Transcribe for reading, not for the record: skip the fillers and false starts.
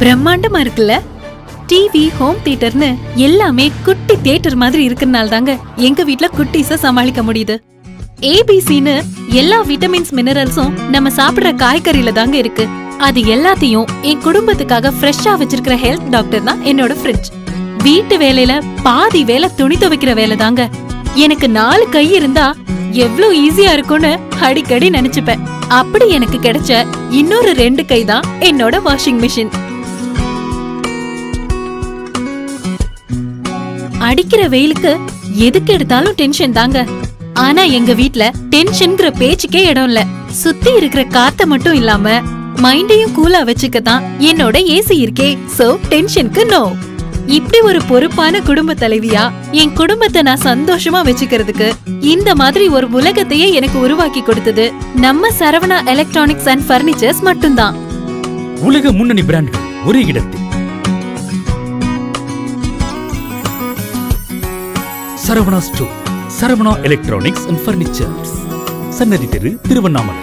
பிரம்மாண்டமா இருக்குல்ல. TV, home தியேட்டர்னு எல்லாமே குட்டி தியேட்டர் மாதிரி இருக்கறனால தாங்க எங்க வீட்ல குட்டீஸ சமாளிக்க முடியுது. ஏபிசின்னு எல்லா விட்டமின்ஸ் மினரல்ஸும் நம்ம சாப்பிடுற காய்கறியில தாங்க இருக்கு. அது எல்லாத்தையும் என் குடும்பத்துக்காக ஃப்ரெஷ்ஷா வச்சிருக்கிற ஹெல்த் டாக்டர் தான் என்னோட ஃப்ரிட்ஜ். வீட்டு வேலையில பாதி வேலை துணி துவைக்கிற வேலை தாங்க. எனக்கு 4 கை இருந்தா எவ்ளோ ஈஸியா இருக்கும்னு அடிக்கடி நினைச்சுப்பேன். அப்படி எனக்கு கிடைச்ச இன்னொரு 2 கை தான் என்னோட வாஷிங் மிஷின். அடிக்கிற வெயிலுக்கு எதுக்கு எடுத்தாலும் டென்ஷன் தாங்க. ஆனா எங்க வீட்ல டென்ஷன்ங்கிற பேச்சுக்கே இடம் இல்ல. சுத்தி இருக்கிற காத்த மட்டும் இல்லாம மைண்டையும் கூலா வச்சுக்கதான் என்னோட ஏசி இருக்கே. சோ டென்ஷனுக்கு நோ. இப்படி ஒரு பொறுப்பான குடும்ப தலைவியா என் குடும்பத்தை நான் சந்தோஷமா வச்சுக்கிறதுக்கு இந்த மாதிரி ஒரு உலகத்தையே எனக்கு உருவாக்கி கொடுத்தது நம்ம சரவணா எலக்ட்ரானிக்ஸ் அண்ட் பர்னிச்சர்ஸ் மட்டும்தான். உலக முன்னணி பிராண்ட்கள் ஒரே இடத்தில். Saravana store, Saravana electronics and furnitures, சன்னதி தெரு, திருவண்ணாமலை.